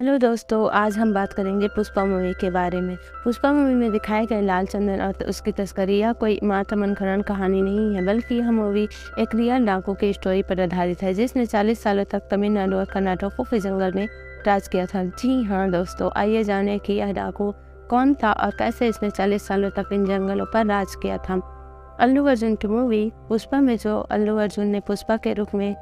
Hello दोस्तों, आज हम बात करेंगे पुष्पा मूवी के बारे में। पुष्पा मूवी में दिखाए गए लाल चंदन और उसकी तस्करी यह कोई मात्र मनगढ़ंत कहानी नहीं है, बल्कि यह मूवी एक रियल डाकू की स्टोरी पर आधारित है, जिसने 40 सालों तक तमिलनाडु और कर्नाटक के जंगल में राज किया था। जी हाँ दोस्तों, आइए जाने कि यह डाकू कौन था और कैसे इसने 40 सालों तक इन जंगलों पर राज किया था। अल्लू अर्जुन की मूवी पुष्पा में जो अल्लू अर्जुन ने पुष्पा के रूप में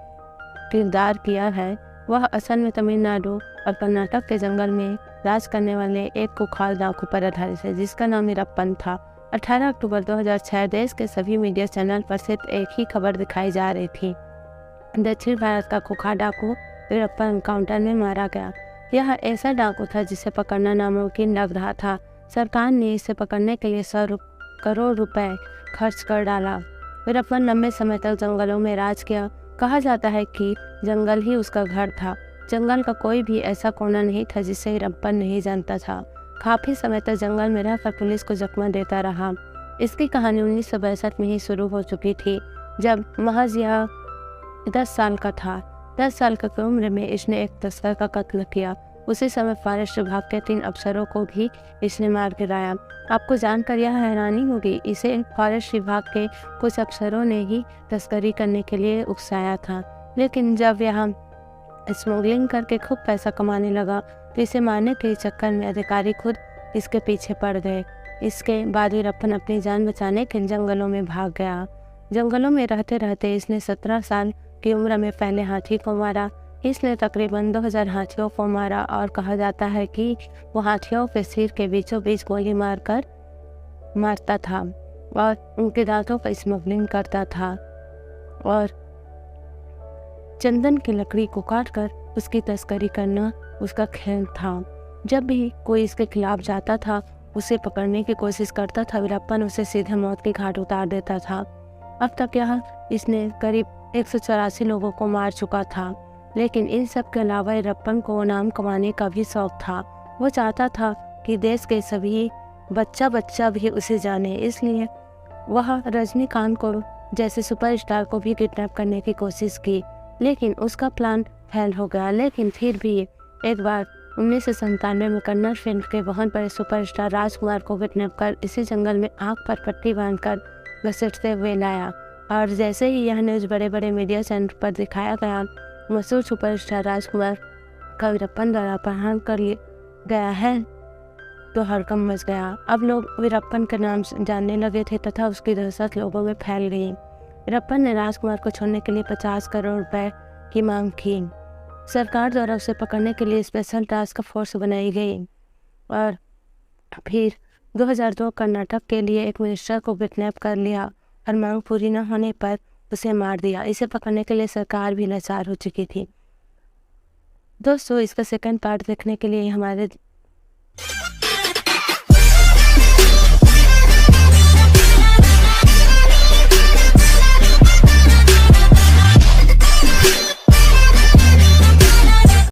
किरदार किया है, वह असल में तमिलनाडु और कर्नाटक के जंगल में राज करने वाले एक कुख्यात डाकू पर आधारित है, जिसका नाम वीरप्पन था। 18 अक्टूबर 2006 देश के सभी मीडिया चैनल पर सिर्फ एक ही खबर दिखाई जा रही थी। दक्षिण भारत का कुख्यात डाकू वीरप्पन एनकाउंटर में मारा गया। यह ऐसा डाकू था जिसे पकड़ना नामुमकिन लग रहा था। सरकार ने इसे पकड़ने के लिए 100 करोड़ रुपए खर्च कर डाला। वीरप्पन लंबे समय तक जंगलों में राज किया। कहा जाता है कि जंगल ही उसका घर था। जंगल का कोई भी ऐसा कोना नहीं था जिसे वीरप्पन नहीं जानता था। काफी समय तक जंगल में रहकर पुलिस को जख्म देता रहा। इसकी कहानी 1962 में ही शुरू हो चुकी थी, जब महज यह 10 साल का था। 10 साल की उम्र में इसने एक तस्कर का कत्ल किया। उसी समय फॉरेस्ट विभाग के 3 अफसरों को भी इसने मार गिराया। आपको जानकर यह हैरानी होगी, इसे फॉरेस्ट विभाग के कुछ अफसरों ने ही तस्करी करने के लिए उकसाया था। लेकिन जब यह स्मगलिंग करके खूब पैसा कमाने लगा, तो इसे मारने के चक्कर में अधिकारी खुद इसके पीछे पड़ गए। इसके बाद वीरप्पन अपनी जान बचाने के जंगलों में भाग गया। जंगलों में रहते रहते इसने 17 साल की उम्र में पहले हाथी को मारा। इसने तकरीबन 2000 हाथियों को मारा और कहा जाता है कि वो हाथियों के सिर के बीचों बीच गोली मारकर मारता था और उनके दांतों पर स्मगलिंग करता था और चंदन की लकड़ी को काटकर उसकी तस्करी करना उसका खेल था। जब भी कोई इसके खिलाफ जाता था, उसे पकड़ने की कोशिश करता था, वीरप्पन उसे सीधे मौत के घाट उतार देता था। अब तक इसने करीब 184 लोगों को मार चुका था। लेकिन इन सब के अलावा वीरप्पन को नाम कमाने का भी शौक था। वो चाहता था कि देश के सभी बच्चा भी उसे जाने, इसलिए वह रजनीकांत को जैसे सुपरस्टार को भी किडनैप करने की कोशिश की, लेकिन उसका प्लान फेल हो गया। लेकिन फिर भी एक बार 1997 में कन्नड़ फिल्म के बहुत बड़े सुपरस्टार राजकुमार को किडनैप कर इसी जंगल में आंख पर पट्टी बांधकर घसीटते हुए लाया। और जैसे ही यह न्यूज़ बड़े बड़े मीडिया चैनल पर दिखाया गया, मशहूर सुपरस्टार राजकुमार का वीरप्पन द्वारा अपहरण कर लिया गया है, तो हड़कंप मच गया। अब लोग वीरप्पन के नाम जानने लगे थे तथा उसकी दहशत लोगों में फैल गई। वीरप्पन ने राजकुमार को छोड़ने के लिए 50 करोड़ रुपए की मांग की। सरकार द्वारा उसे पकड़ने के लिए स्पेशल टास्क फोर्स बनाई गई और फिर 2002 कर्नाटक के लिए एक मिनिस्टर को किडनैप कर लिया और मांग पूरी न होने पर उसे मार दिया। इसे पकड़ने के लिए सरकार भी लाचार हो चुकी थी। दोस्तों, इसका सेकंड पार्ट देखने के लिए हमारे